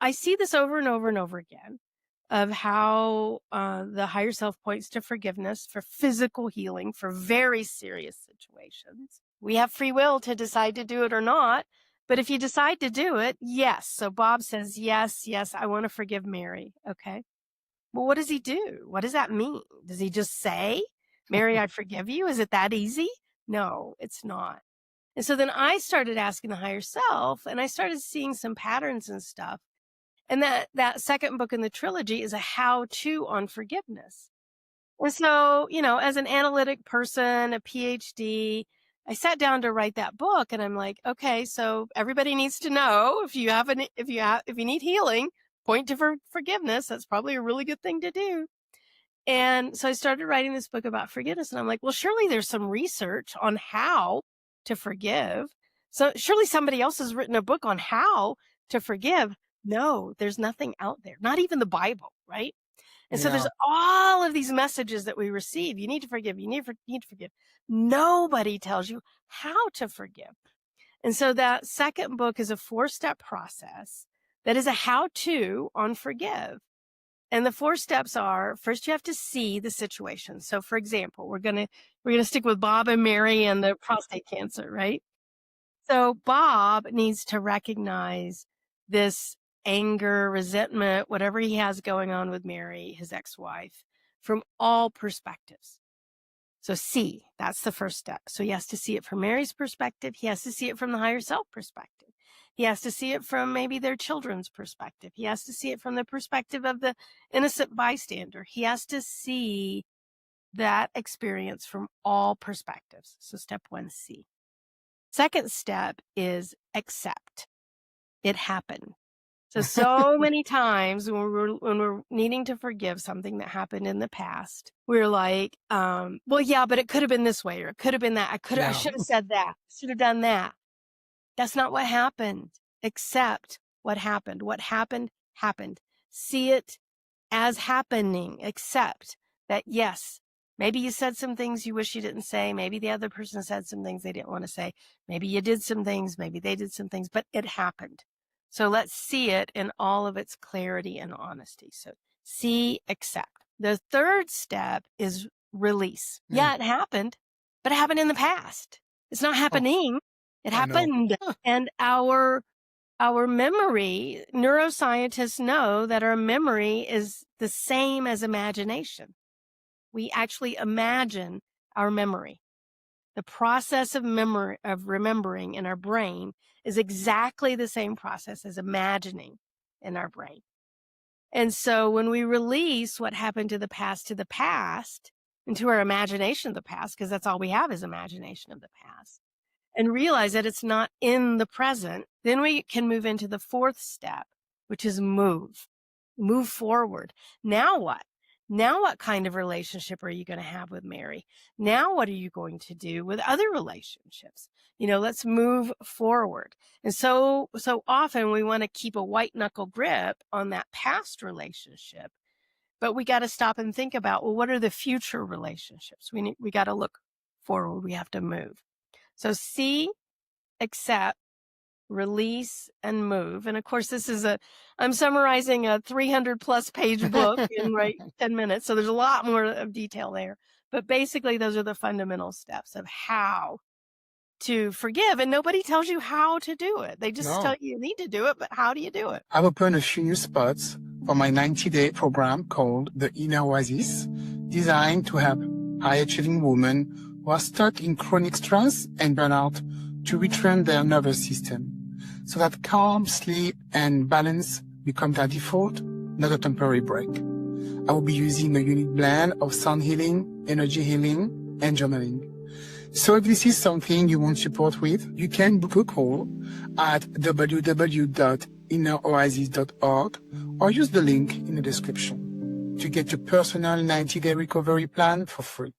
I see this over and over and over again of how the higher self points to forgiveness for physical healing for very serious situations. We have free will to decide to do it or not. But if you decide to do it, yes. So Bob says, yes, I want to forgive Mary. Okay. Well, what does he do? What does that mean? Does he just say, Mary, I forgive you? Is it that easy? No, it's not. And so then I started asking the higher self, and I started seeing some patterns and stuff. And that second book in the trilogy is a how-to on forgiveness. And so, as an analytic person, a PhD, I sat down to write that book, and I'm like, okay, so everybody needs to know if you need healing, point to forgiveness. That's probably a really good thing to do. And so I started writing this book about forgiveness, and I'm like, well, surely there's some research on how to forgive. So surely somebody else has written a book on how to forgive. No, there's nothing out there, not even the Bible, right? And so there's all of these messages that we receive. You need to forgive. You need to forgive. Nobody tells you how to forgive. And so that second book is a 4-step process that is a how-to on forgive. And the 4 steps are, first you have to see the situation. So for example, we're going to stick with Bob and Mary and the prostate cancer, right? So Bob needs to recognize this anger, resentment, whatever he has going on with Mary, his ex-wife, from all perspectives. So see, that's the first step. So he has to see it from Mary's perspective. He has to see it from the higher self perspective. He has to see it from maybe their children's perspective. He has to see it from the perspective of the innocent bystander. He has to see that experience from all perspectives. So step 1, see. Second step is accept. It happened. So many times when we're needing to forgive something that happened in the past, we're like, well, yeah, but it could have been this way, or it could have been that. I should have said that. Should have done that. That's not what happened. Accept what happened. What happened, happened. See it as happening. Accept that, yes, maybe you said some things you wish you didn't say. Maybe the other person said some things they didn't want to say. Maybe you did some things. Maybe they did some things, but it happened. So let's see it in all of its clarity and honesty. So see, accept. The third step is release. Yeah, it happened, but it happened in the past. It's not happening. It happened. And our memory, neuroscientists know that our memory is the same as imagination. We actually imagine our memory. The process of remembering in our brain is exactly the same process as imagining in our brain. And so when we release what happened to the past, into our imagination of the past, because that's all we have is imagination of the past, and realize that it's not in the present, then we can move into the 4th step, which is move forward. Now what? Now what kind of relationship are you going to have with Mary? Now what are you going to do with other relationships? Let's move forward. And so often we want to keep a white knuckle grip on that past relationship, but we got to stop and think about, well, what are the future relationships? We got to look forward. We have to move. So see, accept, release, and move. And of course, I'm summarizing a 300+ page book in 10 minutes. So there's a lot more of detail there. But basically, those are the fundamental steps of how to forgive. And nobody tells you how to do it. They just tell you need to do it, but how do you do it? I've opened a few new spots for my 90-day program called the Inner Oasis, designed to help high-achieving women who are stuck in chronic stress and burnout to retrain their nervous system so that calm, sleep, and balance become their default, not a temporary break. I will be using a unique blend of sound healing, energy healing, and journaling. So if this is something you want support with, you can book a call at www.inneroasis.org or use the link in the description to get your personal 90-day recovery plan for free.